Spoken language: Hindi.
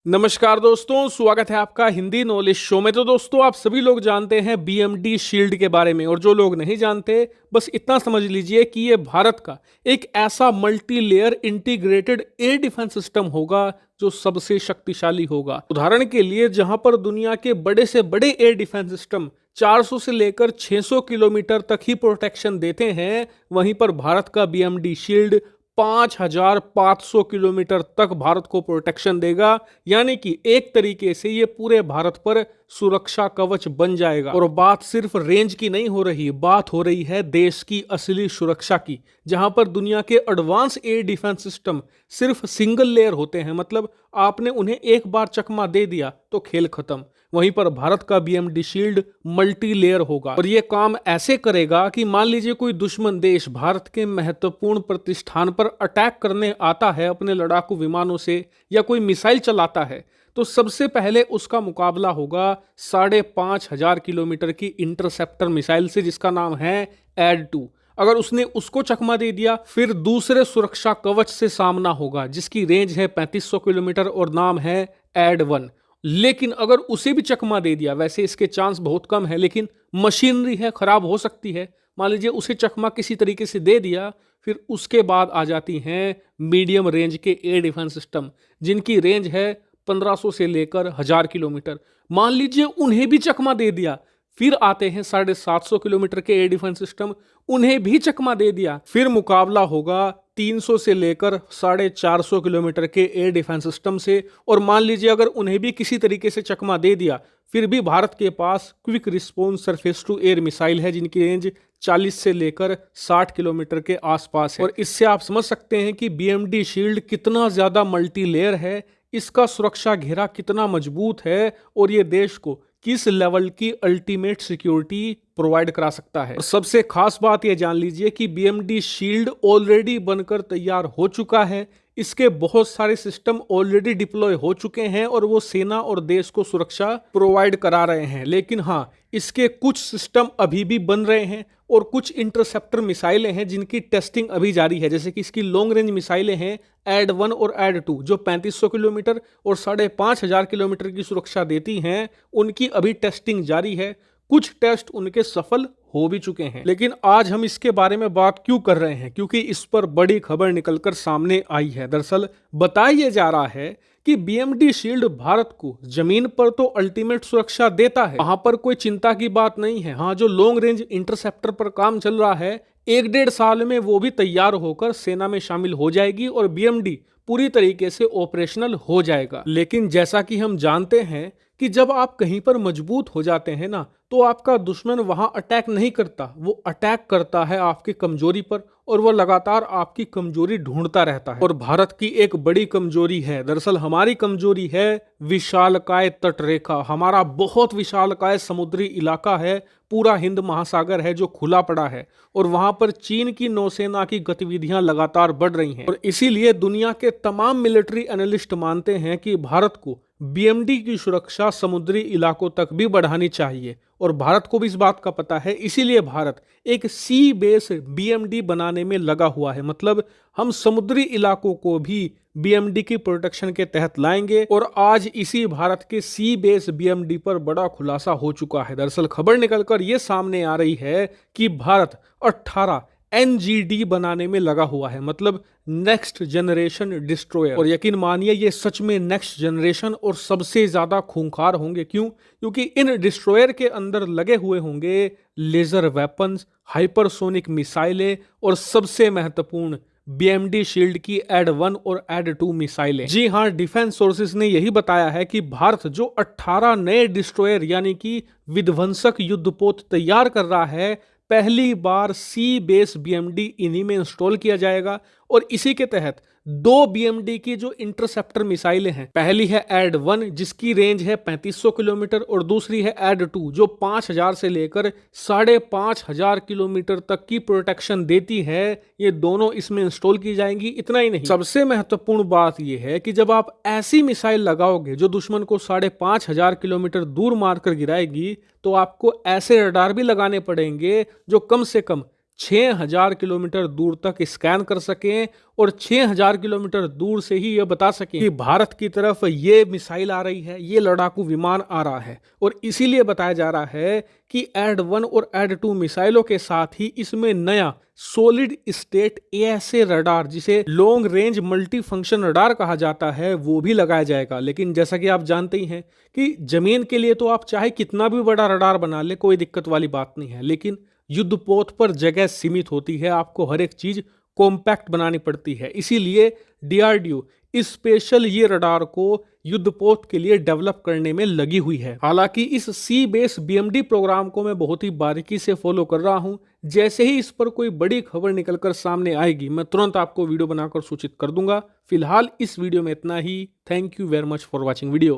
नमस्कार दोस्तों, स्वागत है आपका हिंदी नॉलेज शो में। तो दोस्तों, आप सभी लोग जानते हैं बीएमडी शील्ड के बारे में, और जो लोग नहीं जानते बस इतना समझ लीजिए कि ये भारत का एक ऐसा multi layer integrated air defence system होगा जो सबसे शक्तिशाली होगा। उदाहरण के लिए, जहां पर दुनिया के बड़े से बड़े एयर डिफेंस सिस्टम 400 से लेकर 600 किलोमीटर तक ही प्रोटेक्शन देते हैं, वहीं पर भारत का बीएमडी शील्ड 5500 किलोमीटर तक भारत को प्रोटेक्शन देगा। यानी कि एक तरीके से ये पूरे भारत पर सुरक्षा कवच बन जाएगा। और बात सिर्फ रेंज की नहीं हो रही, बात हो रही है देश की असली सुरक्षा की, जहां पर दुनिया के एडवांस एयर डिफेंस सिस्टम सिर्फ सिंगल लेयर होते हैं, मतलब आपने उन्हें एक बार चकमा दे दिया तो खेल खत्म। वहीं पर भारत का बीएमडी शील्ड मल्टी लेयर होगा, और यह काम ऐसे करेगा कि मान लीजिए कोई दुश्मन देश भारत के महत्वपूर्ण प्रतिष्ठान पर अटैक करने आता है अपने लड़ाकू विमानों से, या कोई मिसाइल चलाता है, तो सबसे पहले उसका मुकाबला होगा 5500 किलोमीटर की इंटरसेप्टर मिसाइल से, जिसका नाम है एड-2। अगर उसने उसको चकमा दे दिया, फिर दूसरे सुरक्षा कवच से सामना होगा जिसकी रेंज है 3500 किलोमीटर और नाम है एड-1। लेकिन अगर उसे भी चकमा दे दिया, वैसे इसके चांस बहुत कम है, लेकिन मशीनरी है, खराब हो सकती है, मान लीजिए उसे चकमा किसी तरीके से दे दिया, फिर उसके बाद आ जाती हैं मीडियम रेंज के एयर डिफेंस सिस्टम, जिनकी रेंज है 1500 से लेकर 1000 किलोमीटर। मान लीजिए उन्हें भी चकमा दे दिया, फिर आते हैं 750 किलोमीटर के एयर डिफेंस सिस्टम, उन्हें भी चकमा दे दिया, फिर मुकाबला होगा 300 से लेकर 450 किलोमीटर के एयर डिफेंस सिस्टम से। और मान लीजिए अगर उन्हें भी किसी तरीके से चकमा दे दिया, फिर भी भारत के पास quick response surface to air missile है, जिनकी रेंज 40 से लेकर 60 किलोमीटर के आसपास है। और इससे आप समझ सकते हैं कि बीएमडी शील्ड कितना ज्यादा मल्टी लेयर है, इसका सुरक्षा घेरा कितना मजबूत है, और ये देश को किस लेवल की अल्टीमेट सिक्योरिटी प्रोवाइड करा सकता है। और सबसे खास बात यह जान लीजिए कि बीएमडी शील्ड ऑलरेडी बनकर तैयार हो चुका है, इसके बहुत सारे सिस्टम ऑलरेडी डिप्लॉय हो चुके हैं और वो सेना और देश को सुरक्षा प्रोवाइड करा रहे हैं। लेकिन हाँ, इसके कुछ सिस्टम अभी भी बन रहे हैं, और कुछ इंटरसेप्टर मिसाइलें हैं जिनकी टेस्टिंग अभी जारी है। जैसे कि इसकी लॉन्ग रेंज मिसाइलें हैं एड-1 और एड-2, जो 3500 किलोमीटर और 5500 किलोमीटर की सुरक्षा देती हैं, उनकी अभी टेस्टिंग जारी है। कुछ टेस्ट उनके सफल हो भी चुके हैं। लेकिन आज हम इसके बारे में बात क्यों कर रहे हैं? क्योंकि इस पर बड़ी खबर निकलकर सामने आई है। दरअसल बताया जा रहा है कि बीएमडी शील्ड भारत को जमीन पर तो अल्टीमेट सुरक्षा देता है, वहां पर कोई चिंता की बात नहीं है। हाँ, जो लॉन्ग रेंज इंटरसेप्टर पर काम चल रहा है, 1-1.5 साल में वो भी तैयार होकर सेना में शामिल हो जाएगी और बीएमडी पूरी तरीके से ऑपरेशनल हो जाएगा। लेकिन जैसा कि हम जानते हैं कि जब आप कहीं पर मजबूत हो जाते हैं ना, तो आपका दुश्मन वहां अटैक नहीं करता, वो अटैक करता है आपकी कमजोरी पर, और वो लगातार आपकी कमजोरी ढूंढता रहता है। और भारत की एक बड़ी कमजोरी है, दरअसल हमारी कमजोरी है विशालकाय तट रेखा। हमारा बहुत विशालकाय समुद्री इलाका है, पूरा हिंद महासागर है जो खुला पड़ा है, और वहां पर चीन की नौसेना की गतिविधियां लगातार बढ़ रही हैं। और इसीलिए दुनिया के तमाम मिलिट्री एनालिस्ट मानते हैं कि भारत को बीएमडी की सुरक्षा समुद्री इलाकों तक भी बढ़ानी चाहिए, और भारत को भी इस बात का पता है। इसीलिए भारत एक सी बेस बीएमडी बनाने में लगा हुआ है, मतलब हम समुद्री इलाकों को भी बीएमडी की प्रोटेक्शन के तहत लाएंगे। और आज इसी भारत के सी बेस बीएमडी पर बड़ा खुलासा हो चुका है। दरअसल खबर निकलकर यह सामने आ रही है कि भारत 18 एनजीडी बनाने में लगा हुआ है, मतलब नेक्स्ट जनरेशन डिस्ट्रॉयर। और यकीन मानिए ये सच में नेक्स्ट जनरेशन और सबसे ज्यादा खूंखार होंगे। क्यों? क्योंकि इन डिस्ट्रॉयर के अंदर लगे हुए होंगे लेजर वेपन्स, हाइपरसोनिक मिसाइलें, और सबसे महत्वपूर्ण बीएमडी शील्ड की एड-1 और एड-2 मिसाइलें। जी हां, डिफेंस सोर्सेज ने यही बताया है कि भारत जो 18 नए डिस्ट्रॉयर यानी कि विध्वंसक युद्धपोत तैयार कर रहा है, पहली बार सी बेस बीएमडी इन्हीं में इंस्टॉल किया जाएगा। और इसी के तहत 2 बीएमडी की जो इंटरसेप्टर मिसाइलें हैं, पहली है एड-1 जिसकी रेंज है 3500 किलोमीटर, और दूसरी है एड-2 जो 5000 से लेकर 5500 किलोमीटर तक की प्रोटेक्शन देती है। ये दोनों इसमें इंस्टॉल की जाएंगी। इतना ही नहीं, सबसे महत्वपूर्ण बात यह है कि जब आप ऐसी मिसाइल लगाओगे जो दुश्मन को 5500 किलोमीटर दूर मारकर गिराएगी, तो आपको ऐसे रडार भी लगाने पड़ेंगे जो कम से कम 6000 किलोमीटर दूर तक स्कैन कर सकें और 6000 किलोमीटर दूर से ही यह बता सकें कि भारत की तरफ ये मिसाइल आ रही है, ये लड़ाकू विमान आ रहा है। और इसीलिए बताया जा रहा है कि एड-1 और एड-2 मिसाइलों के साथ ही इसमें नया सॉलिड स्टेट एएसए रडार, जिसे long range multi function radar कहा जाता है, वो भी लगाया जाएगा। लेकिन जैसा कि आप जानते ही हैं कि जमीन के लिए तो आप चाहे कितना भी बड़ा रडार बना ले, कोई दिक्कत वाली बात नहीं है, लेकिन युद्धपोत पर जगह सीमित होती है, आपको हर एक चीज कॉम्पैक्ट बनानी पड़ती है। इसीलिए डीआरडीओ स्पेशल ये रडार को युद्धपोत के लिए डेवलप करने में लगी हुई है। हालांकि इस सी बेस बीएमडी प्रोग्राम को मैं बहुत ही बारीकी से फॉलो कर रहा हूं। जैसे ही इस पर कोई बड़ी खबर निकलकर सामने आएगी, मैं तुरंत आपको वीडियो बनाकर सूचित कर दूंगा। फिलहाल इस वीडियो में इतना ही। Thank you very much for watching video.